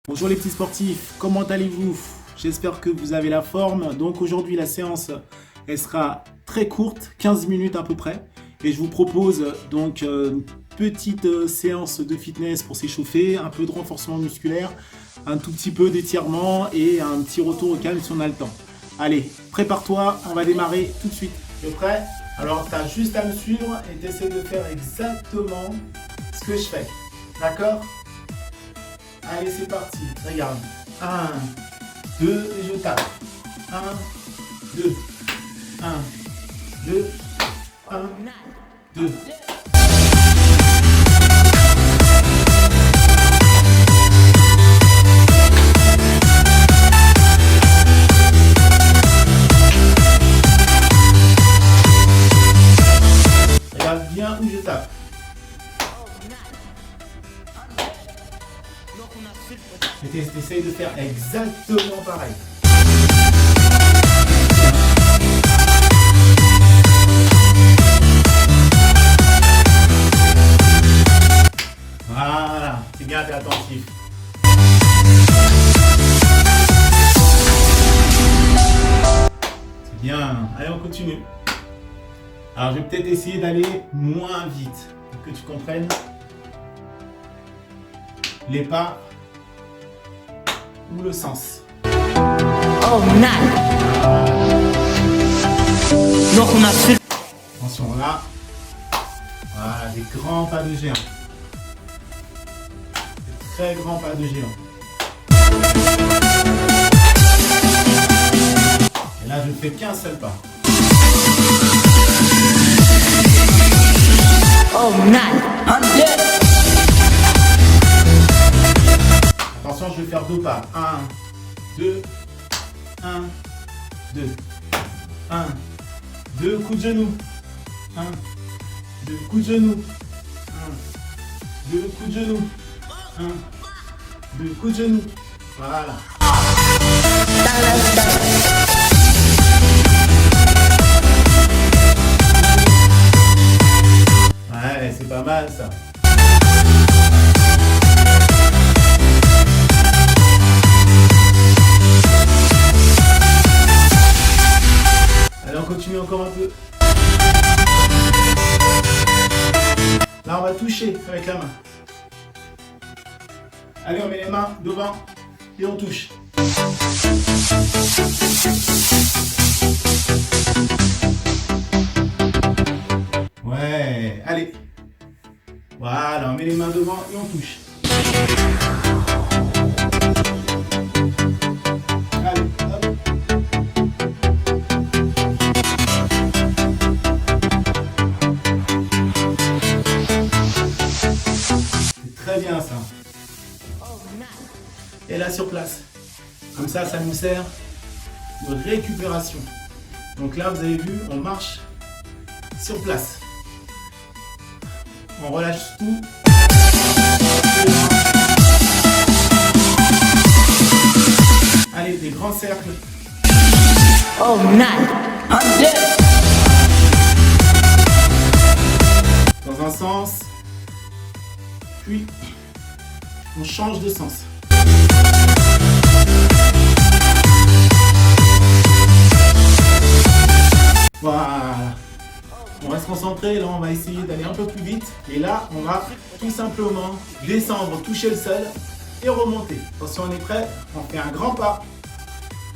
Bonjour les petits sportifs, comment allez-vous? J'espère que vous avez la forme. Donc aujourd'hui la séance elle sera très courte, 15 minutes à peu près. Et je vous propose donc une petite séance de fitness pour s'échauffer, un peu de renforcement musculaire, un tout petit peu d'étirement et un petit retour au calme si on a le temps. Allez, prépare-toi, on va démarrer tout de suite. Tu es prêt? Alors tu as juste à me suivre et tu essaies de faire exactement ce que je fais. D'accord? Allez, c'est parti. Regarde. 1, 2, et je tape. 1, 2, 1, 2, 1, 2. Regarde bien où je tape. Et t'essayes de faire exactement pareil. Voilà, c'est bien, t'es attentif. C'est bien. Allez, on continue. Alors, je vais peut-être essayer d'aller moins vite pour que tu comprennes les pas ou le sens. Oh man! Attention là. Voilà, des grands pas de géant. Des très grands pas de géant. Et là, je ne fais qu'un seul pas. Oh man! Attention, je vais faire deux pas. 1, 2, 1, 2. 1, 2, coup de genou. 1, 2, coup de genou. 1, 2, coup de genou. 1, 2, coup de genou. Voilà. Ouais, c'est pas mal ça. Allez, on continue encore un peu. Là, on va toucher avec la main. Allez, on met les mains devant et on touche. Ouais, allez. Voilà, on met les mains devant et on touche. Allez, hop. C'est très bien ça. Et là sur place. Comme ça nous sert de récupération. Donc là, vous avez vu, on marche sur place. On relâche tout. Allez, des grands cercles. Oh man! Dans un sens. Puis, on change de sens. Voilà. On reste concentré, là on va essayer d'aller un peu plus vite. Et là, on va tout simplement descendre, toucher le sol et remonter. Attention, on est prêt? On fait un grand pas.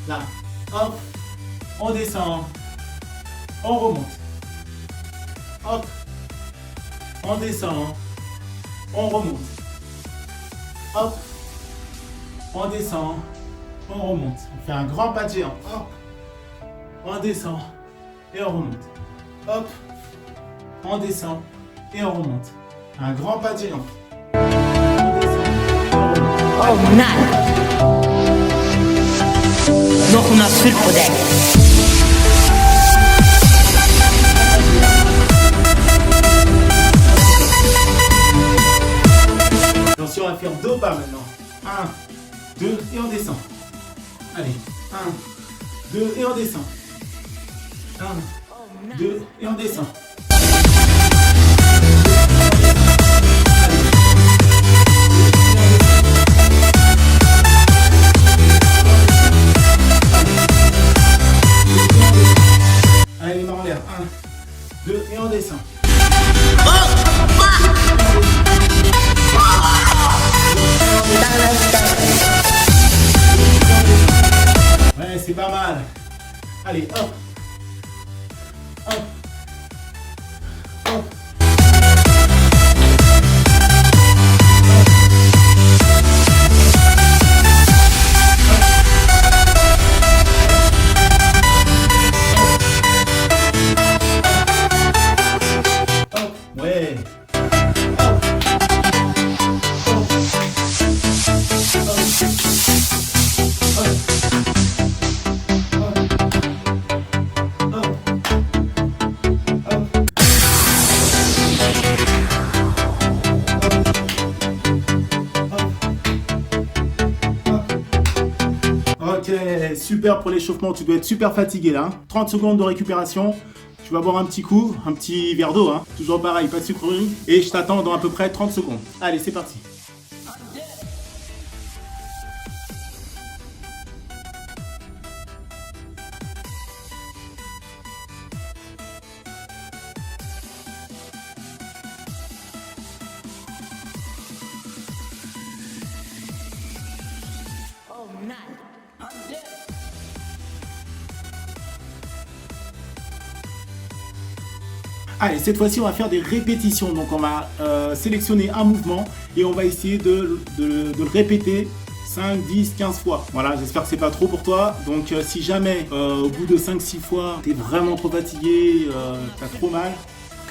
Là, hop, on descend, on remonte. Hop, on descend, on remonte. Hop, on descend, on remonte. On fait un grand pas de géant. Hop, on descend et on remonte. Hop, on descend et on remonte. Un grand pas de géant. On descend et on remonte. Oh man! Nog una surpodek. Attention, on va faire deux pas maintenant. 1, 2 et on descend. Allez, 1, 2 et on descend. 1, 2 et on descend. Allez, hop. Hop. Hop. Ouais. Ok, super pour l'échauffement, tu dois être super fatigué là. 30 secondes de récupération. Tu vas boire un petit coup, un petit verre d'eau, hein. Toujours pareil, pas de sucrerie. Et je t'attends dans à peu près 30 secondes. Allez, c'est parti. Oh, nine. Allez, cette fois-ci, on va faire des répétitions. Donc, on va sélectionner un mouvement et on va essayer de le répéter 5, 10, 15 fois. Voilà, j'espère que c'est pas trop pour toi. Donc, si jamais, au bout de 5-6 fois, t'es vraiment trop fatigué, t'as trop mal,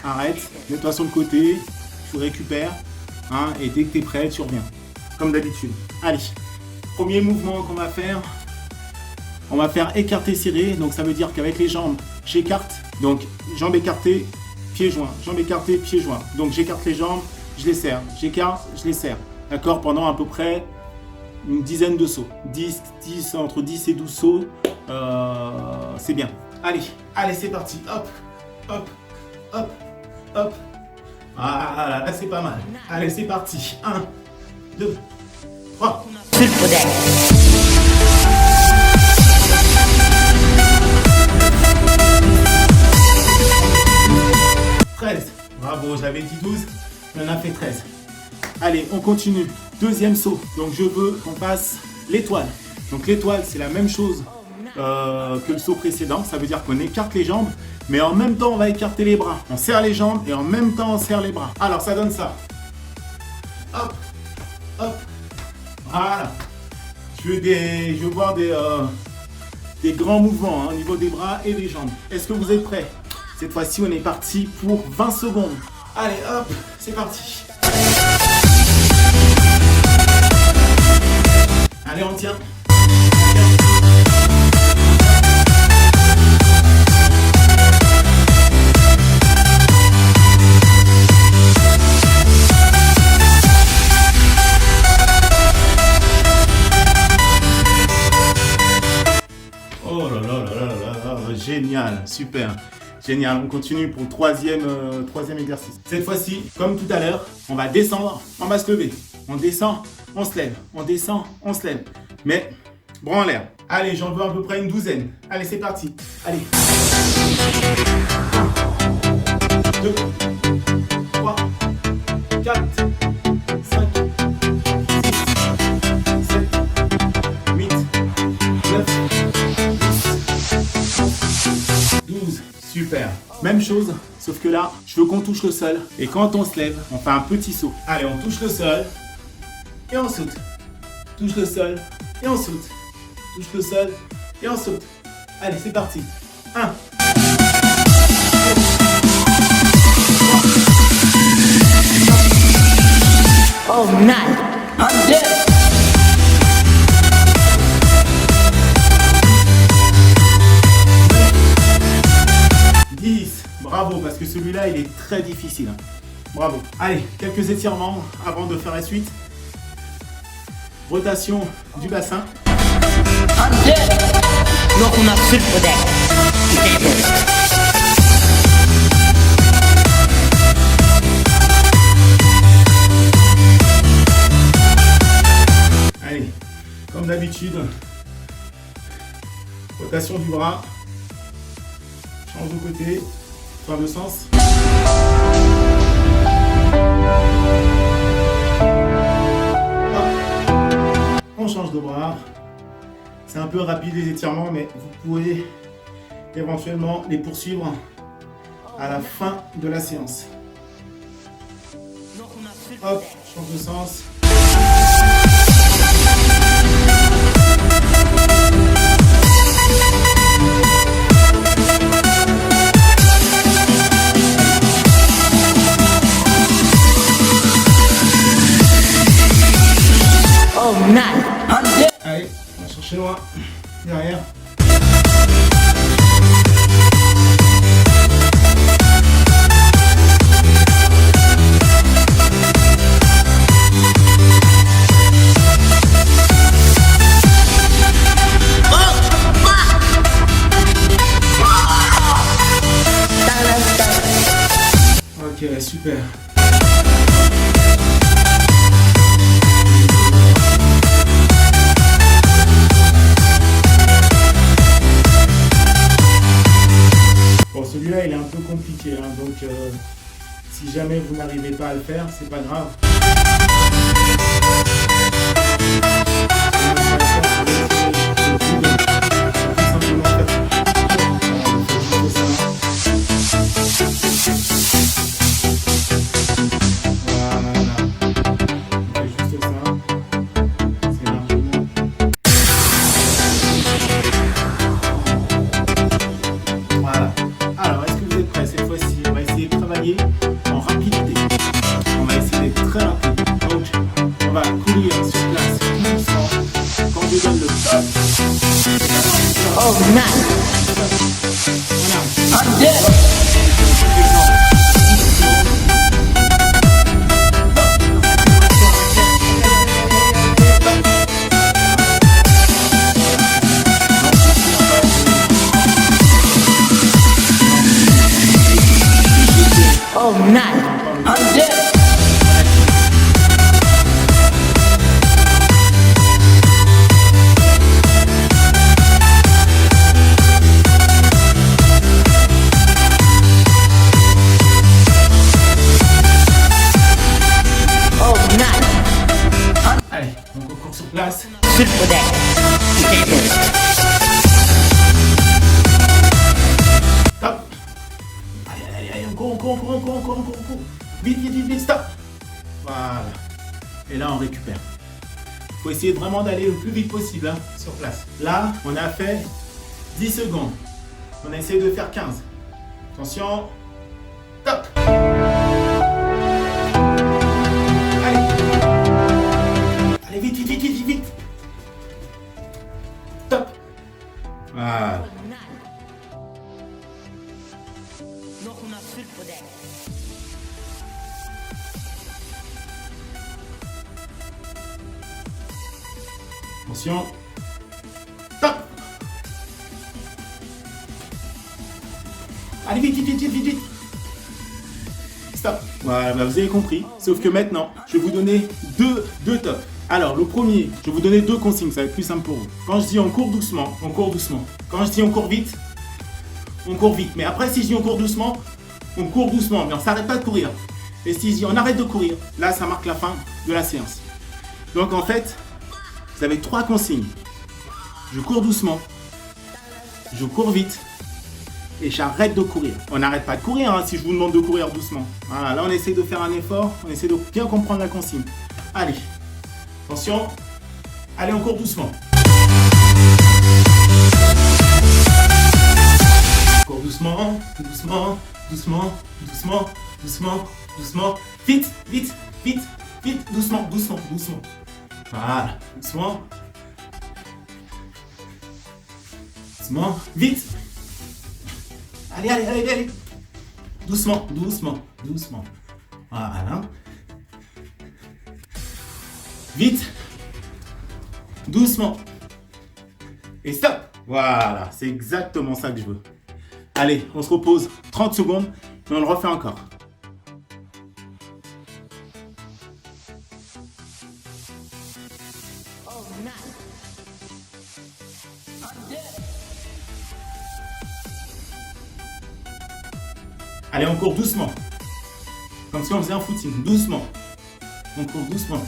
arrête, mets-toi sur le côté, tu récupères, hein, et dès que t'es prêt, tu reviens. Comme d'habitude. Allez, premier mouvement qu'on va faire. On va faire écarté serré. Donc, ça veut dire qu'avec les jambes, j'écarte. Donc, jambes écartées, pieds joints, jambes écartées, pieds joints. Donc j'écarte les jambes, je les serre, j'écarte, je les serre. D'accord, pendant à peu près une dizaine de sauts. 10, entre 10 et 12 sauts, c'est bien. Allez, c'est parti. Hop, hop, hop, hop. Ah, là c'est pas mal. Allez, c'est parti. 1, 2, 3. Full protect. 13. Bravo, j'avais dit 12, on en a fait 13. Allez, on continue. Deuxième saut. Donc je veux qu'on fasse l'étoile. Donc l'étoile, c'est la même chose que le saut précédent. Ça veut dire qu'on écarte les jambes, mais en même temps, on va écarter les bras. On serre les jambes et en même temps, on serre les bras. Alors, ça donne ça. Hop, hop. Voilà. Je veux voir des grands mouvements, hein, au niveau des bras et des jambes. Est-ce que vous êtes prêts? Cette fois-ci, on est parti pour 20 secondes. Allez, hop, c'est parti. Allez, on tient. Oh là là là là là, génial, super. Génial, on continue pour le troisième exercice. Cette fois-ci, comme tout à l'heure, on va descendre, on va se lever. On descend, on se lève. On descend, on se lève. Mais, bras en l'air. Allez, j'en veux à peu près une douzaine. Allez, c'est parti. Allez. 1, 2, 3, 4, 5, 6, 7, 8, 9, 10, 12. Super. Même chose, sauf que là, je veux qu'on touche le sol. Et quand on se lève, on fait un petit saut. Allez, on touche le sol et on saute. Touche le sol et on saute. Touche le sol et on saute. Allez, c'est parti. 1. Oh, nine. 10. Bravo, parce que celui-là, il est très difficile. Bravo. Allez, quelques étirements avant de faire la suite. Rotation du bassin. Donc on a full protect. Allez, comme d'habitude, rotation du bras. Change de côté, enfin de sens. On change de bras. C'est un peu rapide les étirements, mais vous pouvez éventuellement les poursuivre à la fin de la séance. Hop, change de sens. Oh, nice. Allez, on va chercher loin. Derrière. Ok, super. Bon, celui-là, il est un peu compliqué, hein, donc si jamais vous n'arrivez pas à le faire, c'est pas grave. En rapidité. On va essayer d'être très rapide. Donc, on va courir sur place doucement. Quand je donne le top, Oh, nice. on I'm dead. Oh, nice. I'm dead. Oh, nice. Allez, donc on court sur place. Super deck. Stable. Stop. Allez, on court. Vite, stop. Voilà. Et là, on récupère. Il faut essayer vraiment d'aller le plus vite possible hein, sur place. Là, on a fait 10 secondes. On a essayé de faire 15. Attention. Top. Allez, vite. Top. Voilà. Nog una super deck. Attention. Top. Allez, vite. Stop. Voilà, bah, vous avez compris. Sauf que maintenant, je vais vous donner deux tops. Alors, le premier, je vais vous donner deux consignes, ça va être plus simple pour vous. Quand je dis on court doucement, on court doucement. Quand je dis on court vite, on court vite. Mais après, si je dis on court doucement, mais on ne s'arrête pas de courir. Et si je dis on arrête de courir, là, ça marque la fin de la séance. Donc, en fait, vous avez trois consignes. Je cours doucement, je cours vite et j'arrête de courir. On n'arrête pas de courir hein, si je vous demande de courir doucement. Voilà, là, on essaie de faire un effort, on essaie de bien comprendre la consigne. Allez, attention. Allez, on court doucement. On court doucement. Vite, doucement. Voilà, doucement, vite. Allez. Doucement. Voilà. Vite. Doucement. Et stop. Voilà, c'est exactement ça que je veux. Allez, on se repose 30 secondes et on le refait encore. Oh, nice. I'm dead. Allez, on court doucement. Comme si on faisait un footing. Doucement. On court doucement.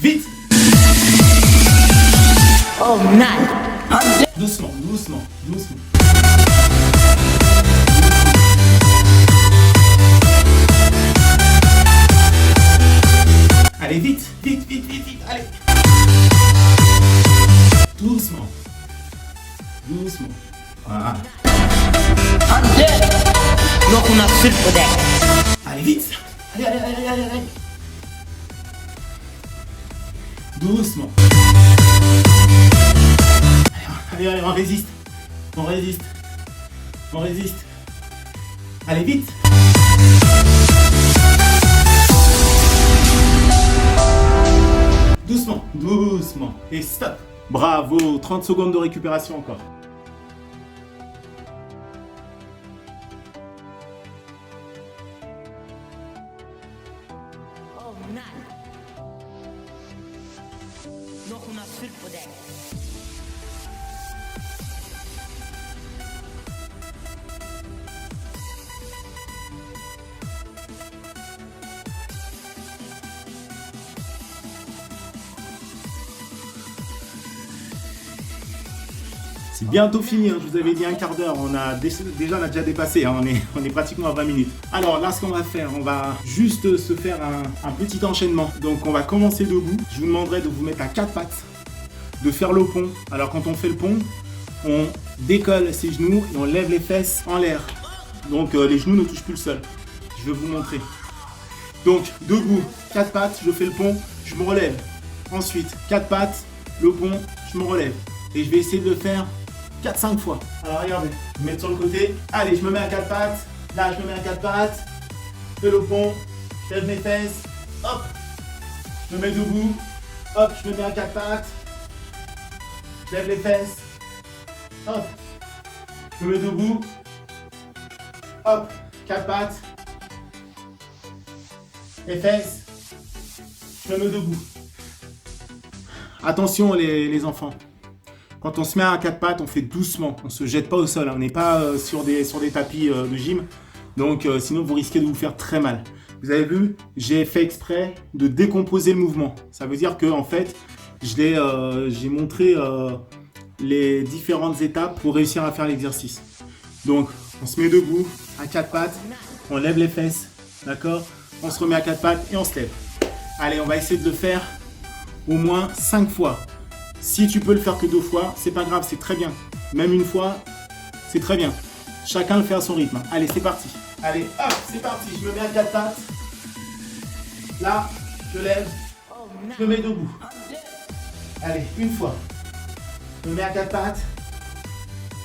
Vite. Oh, Oh, nice. I'm dead. Doucement, doucement, doucement. Allez, vite, vite, vite, vite, vite, allez. Doucement. Doucement. Voilà. I'm dead. No, I'm not fit for that. Allez, vite. Allez, allez, allez, allez, allez. Doucement. Allez, allez, on résiste. On résiste. On résiste. Allez, vite. Doucement, doucement. Et stop. Bravo, 30 secondes de récupération encore. Oh, nice. No, I'm not fit for that. C'est bientôt fini, hein. Je vous avais dit un quart d'heure, on a déjà déjà dépassé, hein. On est pratiquement à 20 minutes. Alors là, ce qu'on va faire, on va juste se faire un petit enchaînement. Donc on va commencer debout, je vous demanderai de vous mettre à 4 pattes, de faire le pont. Alors quand on fait le pont, on décolle ses genoux et on lève les fesses en l'air. Donc les genoux ne touchent plus le sol. Je vais vous montrer. Donc debout, 4 pattes, je fais le pont, je me relève. Ensuite, 4 pattes, le pont, je me relève. Et je vais essayer de le faire 4-5 fois. Alors regardez, je vais mettre sur le côté. Allez, je me mets à 4 pattes. Là, je me mets à 4 pattes. Je fais le pont. Je lève mes fesses. Hop. Je me mets debout. Hop, je me mets à 4 pattes. Je lève les fesses. Hop. Je me mets debout. Hop. 4 pattes. Les fesses. Je me mets debout. Attention les enfants. Quand on se met à 4 pattes, on fait doucement, on ne se jette pas au sol, hein. On n'est pas sur des tapis de gym, donc sinon vous risquez de vous faire très mal. Vous avez vu, j'ai fait exprès de décomposer le mouvement. Ça veut dire que en fait, j'ai montré les différentes étapes pour réussir à faire l'exercice. Donc, on se met debout à 4 pattes, on lève les fesses, d'accord? On se remet à 4 pattes et on se lève. Allez, on va essayer de le faire au moins 5 fois. Si tu peux le faire que 2 fois, c'est pas grave, c'est très bien. Même une fois, c'est très bien. Chacun le fait à son rythme. Allez, c'est parti. Allez, hop, c'est parti. Je me mets à 4 pattes. Là, je lève. Je me mets debout. Allez, une fois. Je me mets à 4 pattes.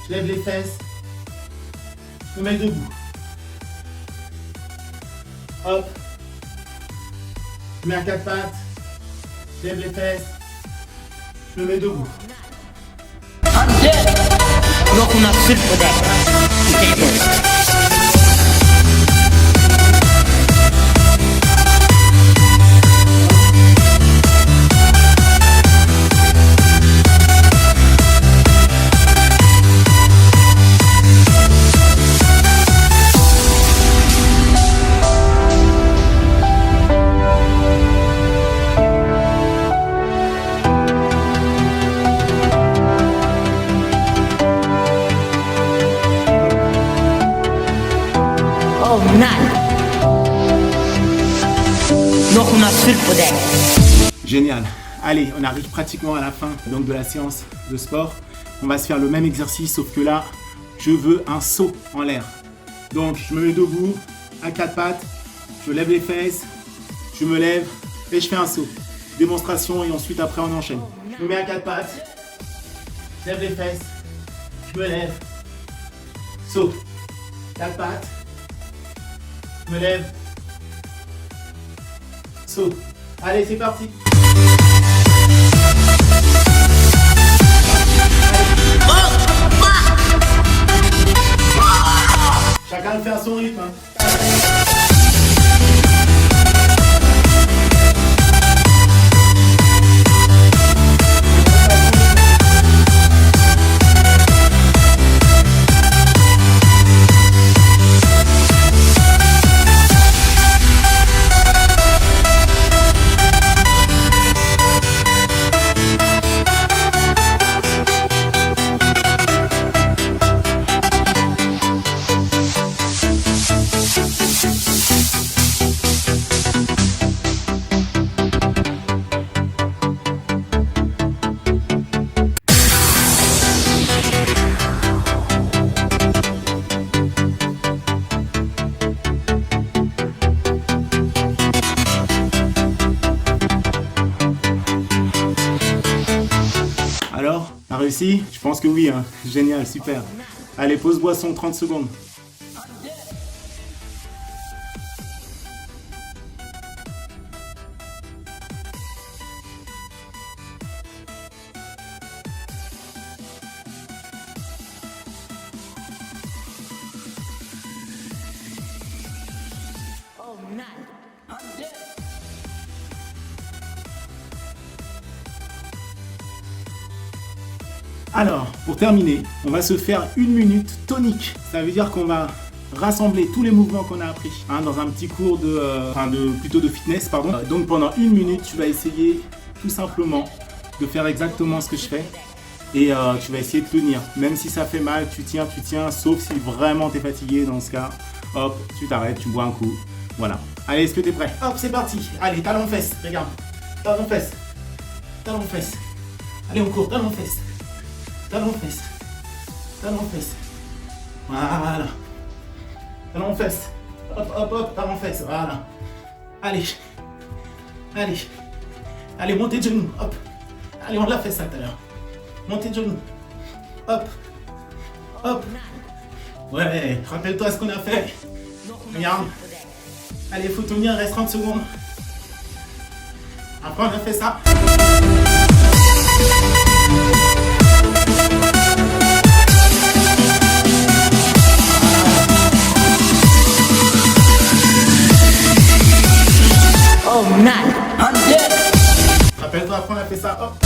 Je lève les fesses. Je me mets debout. Hop. Je me mets à 4 pattes. Je lève les fesses. Je me mets debout. I'm dead. No, I'm not fit for that. Tables. Oh, nice. No, I'm not fit for that. Génial. Allez, on arrive pratiquement à la fin donc, de la séance de sport. On va se faire le même exercice, sauf que là, je veux un saut en l'air. Donc, je me mets debout, à 4 pattes, je lève les fesses, je me lève et je fais un saut. Démonstration et ensuite après on enchaîne. Je me mets à 4 pattes, je lève les fesses, je me lève, saut. 4 pattes, je me lève, saut. Allez, c'est parti. Chacun le fait à son rythme. Alors, t'as réussi? Je pense que oui, hein. Génial, super. Allez, pause boisson, 30 secondes. Oh, 9, 100. Alors, pour terminer, on va se faire 1 minute tonique. Ça veut dire qu'on va rassembler tous les mouvements qu'on a appris dans un petit cours plutôt de fitness, pardon. Donc pendant 1 minute, tu vas essayer tout simplement de faire exactement ce que je fais et tu vas essayer de tenir. Même si ça fait mal, tu tiens, sauf si vraiment tu es fatigué. Dans ce cas, hop, tu t'arrêtes, tu bois un coup. Voilà. Allez, est-ce que tu es prêt? Hop, c'est parti. Allez, talon fesses, regarde. Talon fesses. Talon fesses. Allez, on court, talon fesses. Talon fesses. Talon fesses. Voilà. Talon fesses. Hop, hop, hop, talon fesses. Voilà. Allez. Allez. Allez, montez de genoux. Hop. Allez, on l'a fait ça tout à l'heure. Montez de genoux. Hop. Hop. Ouais, rappelle-toi ce qu'on a fait. Regarde. Allez, faut tenir, il reste 30 secondes. Après, on a fait ça. Oh, 9, 100. Rappelle-toi, après, on a fait ça. Hop.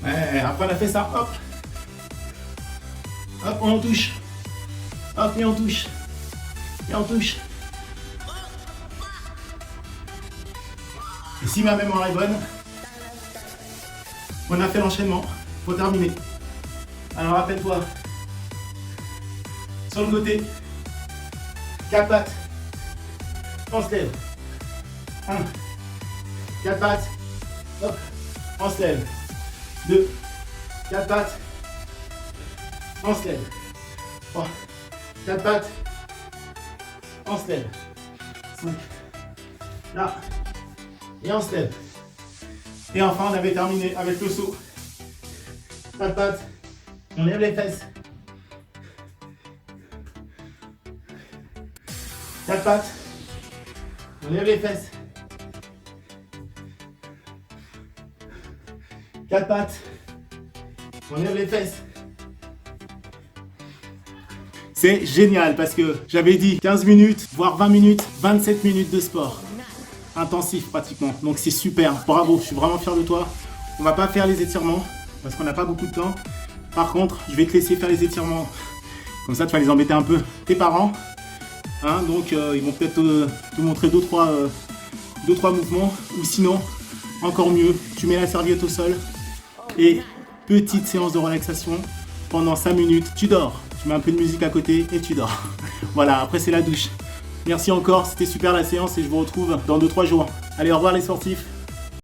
Ouais, après, on a fait ça. Hop. Hop, on touche. Hop, et on touche. Et on touche. Et si ma mémoire est bonne, on a fait l'enchaînement. Faut terminer. Alors rappelle-toi. Sur le côté. 4 pattes. On se lève. 1. 4 pattes. Hop. On se lève. 2. 4 pattes. On se lève. 3. 4 pattes. On se lève. 5. Là. Et on se lève. Et enfin, on avait terminé avec le saut. 4 pattes. On lève les fesses. 4 pattes. On lève les fesses. 4 pattes. On lève les fesses. C'est génial parce que j'avais dit 15 minutes, voire 20 minutes, 27 minutes de sport. Intensif pratiquement. Donc c'est super. Bravo, je suis vraiment fier de toi. On va pas faire les étirements parce qu'on n'a pas beaucoup de temps. Par contre, je vais te laisser faire les étirements. Comme ça, tu vas les embêter un peu. Tes parents. Donc ils vont peut-être te montrer 2-3 mouvements. Ou sinon, encore mieux, tu mets la serviette au sol. Et petite séance de relaxation. Pendant 5 minutes, tu dors. Tu mets un peu de musique à côté et tu dors. Voilà, après c'est la douche. Merci encore, c'était super la séance et je vous retrouve dans 2-3 jours. Allez, au revoir les sportifs.